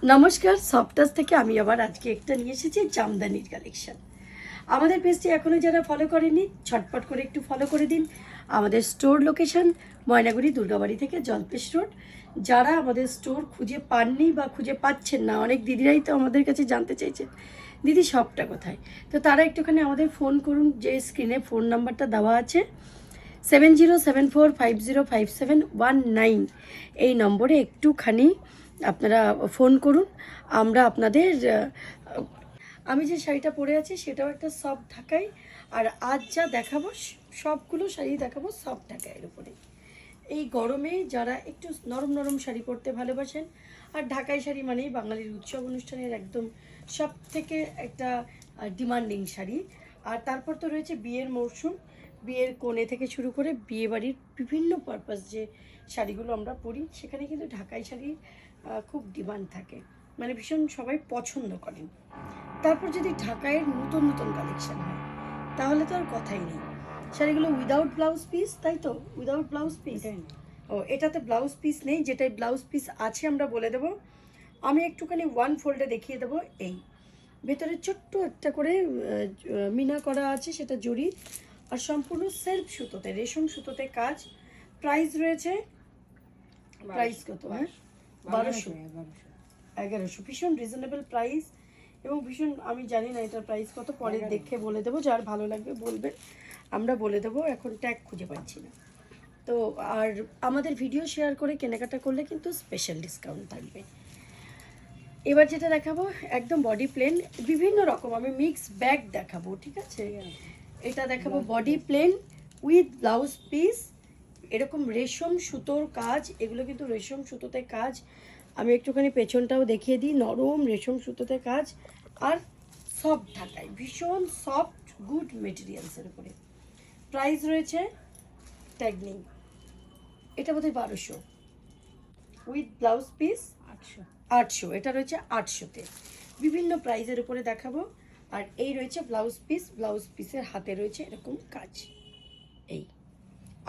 নমস্কার, সফটাস থেকে আমি আবার আজকে একটা নিয়ে এসেছি জামদানির কালেকশন। আমাদের পেজটি এখনও যারা ফলো করেনি ছটপট করে একটু ফলো করে দিন। আমাদের স্টোর লোকেশন ময়নাগুড়ি দুর্গাবাড়ি থেকে জলপেশ রোড। যারা আমাদের স্টোর খুঁজে পাননি বা খুঁজে পাচ্ছেন না, অনেক দিদিরাই তো আমাদের কাছে জানতে চাইছেন দিদি শপটা কোথায়, তো তারা একটুখানি আমাদের ফোন করুন। যে স্ক্রিনে ফোন নাম্বারটা দেওয়া আছে 7074505719 এই নম্বরে একটুখানি আপনারা ফোন করুন। আমরা আপনাদের আমি যে শাড়িটা পরে আছি সেটাও একটা সফট ঢাকাই, আর আজ যা দেখাবো সবগুলো শাড়ি দেখাবো সফট ঢাকাইয়ের উপরে। এই গরমে যারা একটু নরম নরম শাড়ি পরতে ভালোবাসেন, আর ঢাকাই শাড়ি মানেই বাঙালির উৎসব অনুষ্ঠানের একদম সব থেকে একটা ডিমান্ডিং শাড়ি। আর তারপর তো রয়েছে বিয়ের মরশুম, বিয়ের কোণে থেকে শুরু করে বিয়ে বাড়ির বিভিন্ন পারপাস যে শাড়িগুলো আমরা পরি, সেখানে কিন্তু ঢাকাই শাড়ির খুব ডিমান্ড থাকে, মানে ভীষণ সবাই পছন্দ করেন। তারপর যদি ঢাকাইয়ের নতুন নতুন কালেকশন হয় তাহলে তো আর কথাই নেই। শাড়িগুলো উইদাউট ব্লাউজ পিস, তাই তো? Without blouse piece. ও, এটাতে ব্লাউজ পিস নেই, যেটাই ব্লাউজ পিস আছে আমরা বলে দেবো। আমি একটুখানি ওয়ান ফোল্ডে দেখিয়ে দেবো। এই ভেতরে ছোট্ট একটা করে মিনা করা আছে, সেটা জরি, আর সম্পূর্ণ সেলফ সুতোতে, রেশম সুতোতে কাজ। প্রাইস রয়েছে, প্রাইস কত? হ্যাঁ, 1100। ভীষণ রিজনেবল প্রাইস, এবং ভীষণ, আমি জানি না এটার প্রাইস কত, পরে দেখে বলে দেবো। যার ভালো লাগবে বলবেন, আমরা বলে দেবো। এখন ট্যাগ খুঁজে পাচ্ছি না তো। আর আমাদের ভিডিও শেয়ার করে কেনাকাটা করলে কিন্তু স্পেশাল ডিসকাউন্ট থাকবে। এবার যেটা দেখাবো একদম বডি প্লেন, বিভিন্ন রকম আমি মিক্স ব্যাগ দেখাবো, ঠিক আছে? এটা দেখাবো body plain with blouse piece, এরকম রেশম সুতোর কাজ, এগুলো কিন্তু রেশম সুতোতে কাজ। আমি একটুখানি পেছনটাও দেখিয়ে দিই, নরম রেশম সুতোতে কাজ, আর সফট ঢাকায়, ভীষণ সফট গুড মেটেরিয়ালসের উপরে। প্রাইস রয়েছে ট্যাগ নেই, এটা বোধহয় 1200, উইথ ব্লাউজ পিস 800, এটা রয়েছে 800-তে। বিভিন্ন প্রাইজের উপরে দেখাবো। আর এই রয়েছে ব্লাউজ পিস, ব্লাউজ পিসের হাতে রয়েছে এরকম কাজ। এই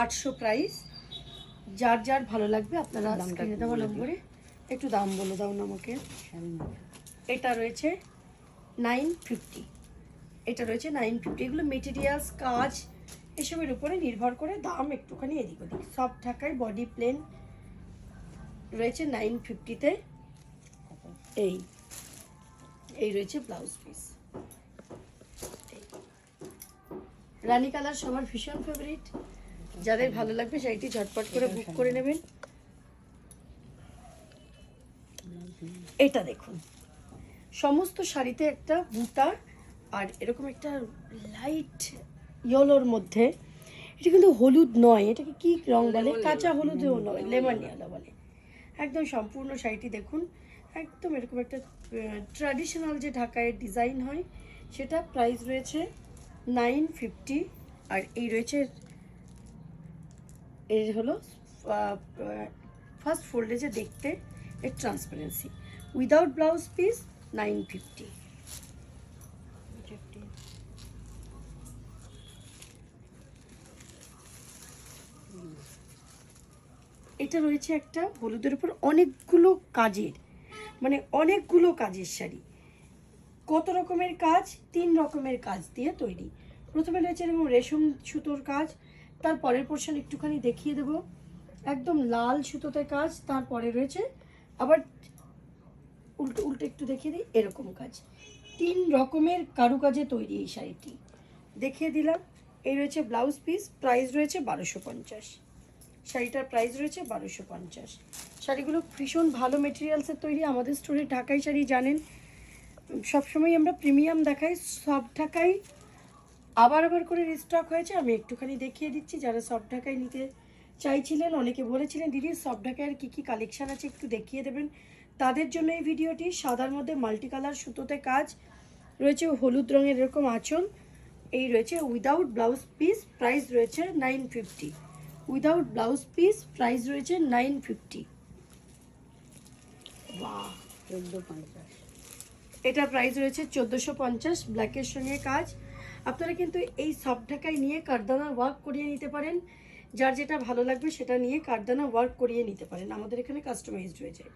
800 প্রাইস। যার যার ভালো লাগবে আপনারা স্ক্রিনে দেওয়া নম্বরে একটু দাম বলে দাও না আমাকে। এটা রয়েছে 950, এটা রয়েছে 950। এগুলো মেটেরিয়ালস, কাজ, এসবের উপরে নির্ভর করে দাম একটুখানি এদিক ওদিক। সব ঢাকায় বডি প্লেন রয়েছে 950-তে। এই এই রয়েছে ব্লাউজ পিস, রানী কালার সবার ভীষণ ফেভারিট। যাদের ভালো লাগবে শাড়িটি ঝটপট করে বুক করে নেবেন। এটা দেখুন, সমস্ত শাড়িতে একটা বুটা, আর এরকম একটা লাইট ইয়েলোর মধ্যে, এটা কিন্তু হলুদ নয়, এটাকে কি রং বলে? কাঁচা হলুদেও নয়, লেমন ইয়েলো বলে। একদম সম্পূর্ণ শাড়িটি দেখুন, একদম এরকম একটা ট্র্যাডিশনাল যে ঢাকায় ডিজাইন হয় সেটা। প্রাইস রয়েছে 950। আর এই রয়েছে, এর হলো ফার্স্ট ফোল্ডে যে দেখতে এর ট্রান্সপারেন্সি, উইদাউট ব্লাউজ পিস 950। এটা রয়েছে একটা হলুদের উপর অনেকগুলো কাজের, মানে অনেকগুলো কাজের শাড়ি। কত রকমের কাজ? 3 রকমের কাজ দিয়ে তৈরি। প্রথমে রয়েছে এরকম রেশম সুতোর কাজ, তার পরের পোর্শন একটুখানি দেখিয়ে দেবো, একদম লাল সুতোতে কাজ। তারপরে রয়েছে আবার উল্টো উল্টো একটু দেখিয়ে দিই, এরকম কাজ। 3 রকমের কারুকাজে তৈরি এই শাড়িটি, দেখিয়ে দিলাম। এই রয়েছে ব্লাউজ পিস, প্রাইস রয়েছে 1250। শাড়িটার প্রাইস রয়েছে 1250। শাড়িগুলো ভীষণ ভালো মেটেরিয়ালসের তৈরি। আমাদের স্টোরে ঢাকাই শাড়ি জানেন সবসময় আমরা প্রিমিয়াম দেখাই, সব ঢাকাই আবার আবার করে রিস্টক হয়েছে। আমি একটুখানি দেখিয়ে দিচ্ছি, যারা সফট ঢাকাই নিতে চাইছিলেন, অনেকে বলেছিলেন দিদি সফট ঢাকাইয়ের কী কী কালেকশান আছে একটু দেখিয়ে দেবেন, তাদের জন্য এই ভিডিওটি। সাদার মধ্যে মাল্টি কালার সুতোতে কাজ রয়েছে, হলুদ রঙের এরকম আঁচল। এই রয়েছে উইদাউট ব্লাউজ পিস, প্রাইস রয়েছে 950। উইদাউট ব্লাউজ পিস প্রাইস রয়েছে 950। বাহ, 1450। এটার প্রাইস রয়েছে 1450, ব্ল্যাকের সঙ্গে কাজ। আপনারা কিন্তু এই সফট ঢাকাই নিয়ে কারদানা ওয়ার্ক করিয়ে নিতে পারেন। যার যেটা ভালো লাগবে সেটা নিয়ে কারদানা ওয়ার্ক করিয়ে নিতে পারেন, আমাদের এখানে কাস্টমাইজড হয়ে যায়।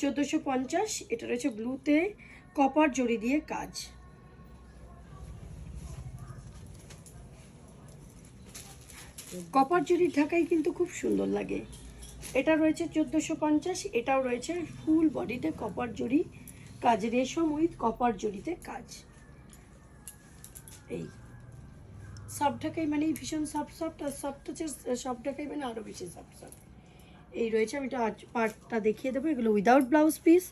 1450। এটা রয়েছে ব্লুতে কপার জড়ি দিয়ে কাজ। কপার জড়ির ঢাকাই কিন্তু খুব সুন্দর লাগে। এটা রয়েছে 1450। এটাও রয়েছে ফুল বডিতে কপার জড়ি কাজ, রেশম উইথ কপার জড়িতে কাজ। এই সফট ঢাকাই মানে ভীষণ সফট সফট, আর সফট হচ্ছে সফট ঢাকাই মানে আরও বেশি সফট সফট। এই রয়েছে, আমি এটা পার্টটা দেখিয়ে দেবো। এগুলো উইদাউট ব্লাউজ পিস।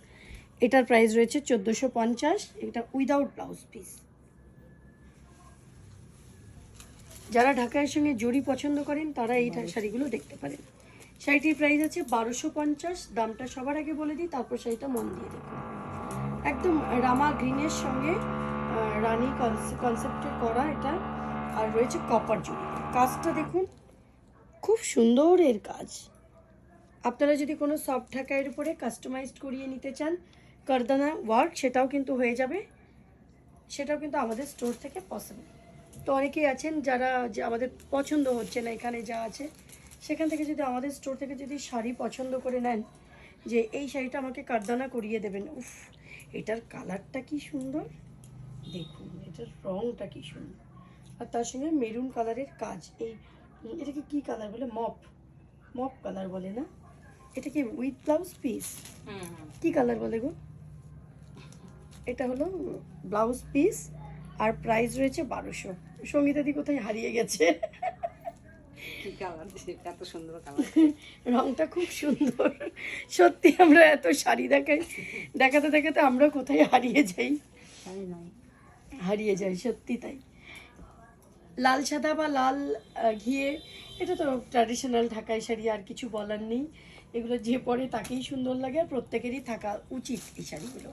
এটার প্রাইস রয়েছে 1450। এটা উইদাউট ব্লাউজ পিস। যারা ঢাকাইয়ের সঙ্গে জড়ি পছন্দ করেন তারা এই শাড়িগুলো দেখতে পারেন। শাড়িটির প্রাইস আছে 1250। দামটা সবার আগে বলে দিই, তারপর শাড়িটা মন দিয়ে দেখুন। একদম রামা গ্রিনের সঙ্গে রানী কনসেপ্টে করা এটা, আর রয়েছে কপার জড়ি। কাজটা দেখুন, খুব সুন্দর এর কাজ। আপনারা যদি কোনো সফট ঢাকাইয়ের উপরে কাস্টমাইজড করিয়ে নিতে চান কারদানা ওয়ার্ক, সেটাও কিন্তু হয়ে যাবে। সেটাও কিন্তু আমাদের স্টোর থেকে পসিবল। তো অনেকেই আছেন যারা যে আমাদের পছন্দ হচ্ছে না এখানে যা আছে, সেখান থেকে যদি আমাদের স্টোর থেকে যদি শাড়ি পছন্দ করে নেন যে এই শাড়িটা আমাকে কারদানা করিয়ে দেবেন, উফ এটার কালারটা কি সুন্দর দেখুন, এটার রঙটা কি সুন্দর, আর তার সঙ্গে মেরুন কালারের কাজ। এটাকে কি কালার বলে? মপ কালার বলে না? এটা কি উইথ ব্লাউজ পিস? কি কালার বলে গো? এটা হলো ব্লাউজ পিস, আর প্রাইস রয়েছে 1200। সঙ্গীতাদি কোথায় হারিয়ে গেছে? কি কালার, এত সুন্দর কালার, রংটা খুব সুন্দর। সত্যি আমরা এত শাড়ি দেখাতে দেখাতে আমরা কোথায় হারিয়ে যাই, সত্যি তাই। লাল সাদা বা লাল ঘিয়ে, এটা তো ট্র্যাডিশনাল ঢাকাই শাড়ি, আর কিছু বলার নেই। এগুলো যে পরে তাকেই সুন্দর লাগে, আর প্রত্যেকেরই থাকা উচিত এই শাড়িগুলো।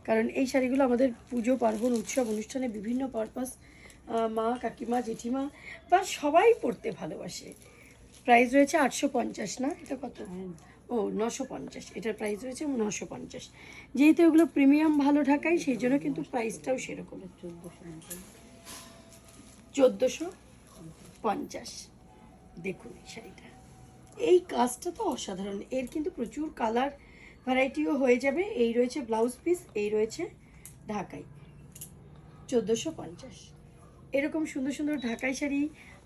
কারণ এই শাড়িগুলো আমাদের পুজো পার্বণ উৎসব অনুষ্ঠানে বিভিন্ন পারপাস, মা কাকিমা জেঠিমা বা সবাই পরতে ভালোবাসে। প্রাইস রয়েছে 850 না? এটা কত? ও 950। এটার প্রাইস রয়েছে 950। যেহেতু এগুলো প্রিমিয়াম ভালো ঢাকাই, সেই জন্য কিন্তু প্রাইসটাও সেরকম। 1450। দেখুন এই শাড়িটা, এই কাজটা তো অসাধারণ। এর কিন্তু প্রচুর কালার ভ্যারাইটিও হয়ে যাবে। এই রয়েছে ব্লাউজ পিস, এই রয়েছে ঢাকাই। 1450। এরকম সুন্দর সুন্দর ঢাকাই শাড়ি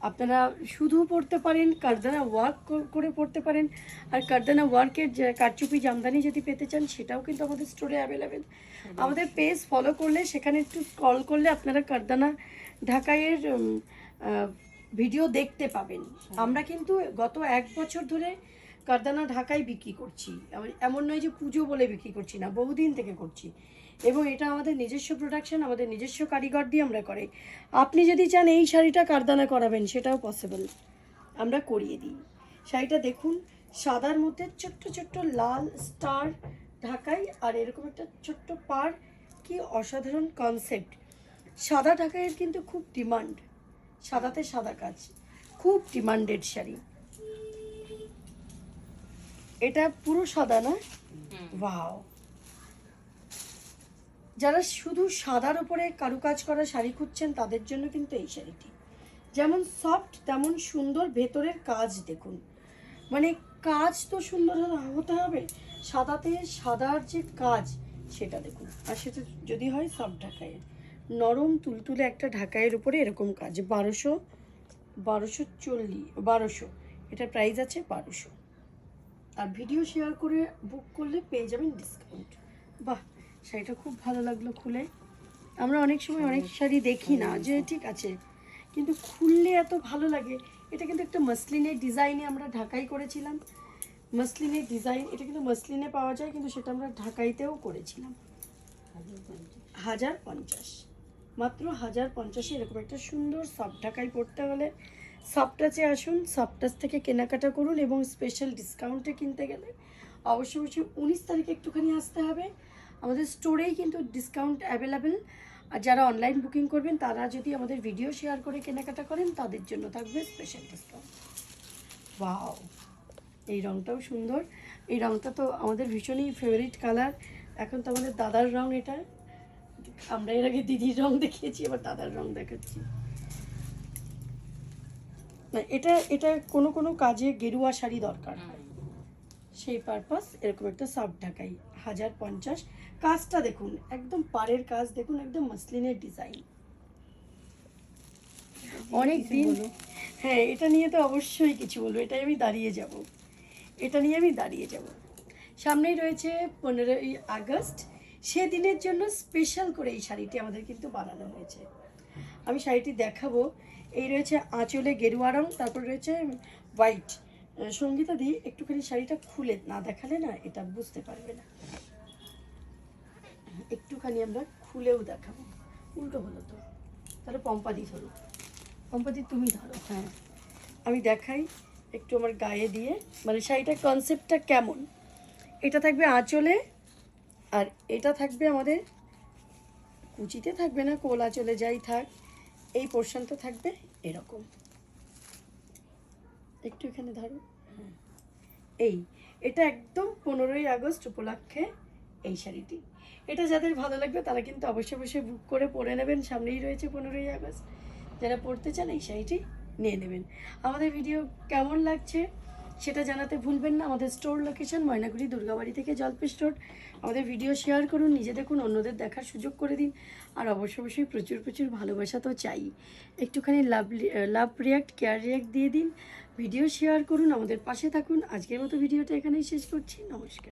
আপনারা শুধু পরতে পারেন, কারদানা ওয়ার্ক করে পরতে পারেন। আর কারদানা ওয়ার্কের যে কারচুপি জামদানি যদি পেতে চান, সেটাও কিন্তু আমাদের স্টোরে অ্যাভেলেবেল। আমাদের পেজ ফলো করলে, সেখানে একটু স্ক্রল করলে আপনারা কারদানা ঢাকাইয়ের ভিডিও দেখতে পাবেন। আমরা কিন্তু গত 1 বছর ধরে কারদানা ঢাকাই বিক্রি করছি। এমন নয় যে পুজো বলে বিক্রি করছি না, বহুদিন থেকে করছি। এবং এটা আমাদের নিজস্ব প্রোডাকশন, আমাদের নিজস্ব কারিগর দিয়ে আমরা করি। আপনি যদি চান এই শাড়িটা কারদানা করাবেন, সেটাও পসিবল, আমরা করিয়ে দিই। শাড়িটা দেখুন, সাদার মধ্যে ছোট্ট ছোট্ট লাল স্টার ঢাকাই, আর এরকম একটা ছোট্ট পাড়। কি অসাধারণ কনসেপ্ট! সাদা ঢাকাইয়ের কিন্তু খুব ডিমান্ড, সাদাতে সাদা কাজ, খুব ডিমান্ডেড শাড়ি। এটা পুরো সাদা না? ওয়াও! যারা শুধু সাদার উপরে কারুকাজ করা শাড়ি খুঁজছেন, তাদের জন্য কিন্তু এই শাড়িটি যেমন সফট তেমন সুন্দর। ভেতরের কাজ দেখুন, মানে কাজ তো সুন্দর হতে হবে, সাদাতে সাদার যে কাজ সেটা দেখুন। আর সেটা যদি হয় সফট ঢাকাইয়ের, নরম তুলতুলে একটা ঢাকাইয়ের উপরে এরকম কাজ। 1240। এটার প্রাইস আছে 1200। আর ভিডিও শেয়ার করে বুক করলে পেয়ে যাবেন ডিসকাউন্ট। বাহ, শাড়িটা খুব ভালো লাগলো খুলে। আমরা অনেক সময় অনেক শাড়ি দেখি না যে ঠিক আছে, কিন্তু খুললে এত ভালো লাগে। এটা কিন্তু একটা মসলিনের ডিজাইনে আমরা ঢাকাই করেছিলাম। মসলিনের ডিজাইন, এটা কিন্তু মসলিনে পাওয়া যায়, কিন্তু সেটা আমরা ঢাকাইতেও করেছিলাম। 1050, মাত্র 1050। এরকম একটা সুন্দর সফট ঢাকাই পড়তে হলে সফট টাচে আসুন, সফট টাচ থেকে কেনাকাটা করুন। এবং স্পেশাল ডিসকাউন্টে কিনতে গেলে অবশ্যই 19 তারিখে একটুখানি আসতে হবে। আমাদের স্টোরেই কিন্তু ডিসকাউন্ট অ্যাভেলেবেল। আর যারা অনলাইন বুকিং করবেন, তারা যদি আমাদের ভিডিও শেয়ার করে কেনাকাটা করেন, তাদের জন্য থাকবে স্পেশাল ডিসকাউন্ট। ওয়াও, এই রঙটাও সুন্দর। এই রঙটা তো আমাদের ভীষণই ফেভারিট কালার। এখন তো আমাদের দাদার রঙ এটা। আমরা এর আগে দিদির রঙ দেখিয়েছি, এবার দাদার রঙ দেখাচ্ছি। এটা কোনো কোনো কাজে গেরুয়া শাড়ি দরকার হয়, সেই পারপাস এরকম একটা সফট ঢাকাই 1050। কাজটা দেখুন, একদম পাড়ের কাজ দেখুন, একদম মাসলিনের ডিজাইন। অনেক কিছু দিন, বলো। হ্যাঁ এটা নিয়ে তো অবশ্যই কিছু বলবো, এটাই আমি দাঁড়িয়ে যাব, এটা নিয়ে আমি দাঁড়িয়ে যাব। সামনেই রয়েছে 15ই আগস্ট, সেদিনের জন্য স্পেশাল করে এই শাড়িটি আমাদের কিন্তু বানানো হয়েছে। আমি শাড়িটি দেখাবো। এই রয়েছে আঁচলে গেরুয়া রং, তারপর রয়েছে হোয়াইট। সঙ্গীতা দি একটুখানি শাড়িটা খুলে না দেখালে না এটা বুঝতে পারবে না, একটুখানি আমরা খুলেও দেখাবো। উল্টো হলো তো, তাহলে পম্পাদি ধরো, পম্পাদি তুমি ধরো, হ্যাঁ আমি দেখাই একটু আমার গায়ে দিয়ে, মানে শাড়িটার কনসেপ্টটা কেমন। এটা থাকবে আঁচলে, আর এটা থাকবে আমাদের কুচিতে, থাকবে না কোল আঁচলে যাই থাক, এই পোর্শনটা থাকবে এরকম। একটু এখানে ধরো, এই এটা একদম 15ই আগস্ট উপলক্ষে এই শাড়িটি। এটা যাদের ভালো লাগবে তারা কিন্তু অবশ্যই অবশ্যই বুক করে পরে নেবেন, সামনেই রয়েছে 15ই আগস্ট। যারা পড়তে চান এই শাড়িটি নিয়ে নেবেন। আমাদের ভিডিও কেমন লাগছে সেটা জানাতে ভুলবেন না। আমাদের স্টোর লোকেশন ময়নাগুড়ি দুর্গাবাড়ি থেকে জলপি স্টোর। আমাদের ভিডিও শেয়ার করুন, নিজে দেখুন, অন্যদের দেখার সুযোগ করে দিন। আর অবশ্যই অবশ্যই প্রচুর প্রচুর ভালোবাসা তো চাই, একটুখানি লাভ রিয়াক্ট, কেয়ার রিয়াক্ট দিয়ে দিন, ভিডিও শেয়ার করুন, আমাদের পাশে থাকুন। আজকের মতো ভিডিওটা এখানেই শেষ করছি, নমস্কার।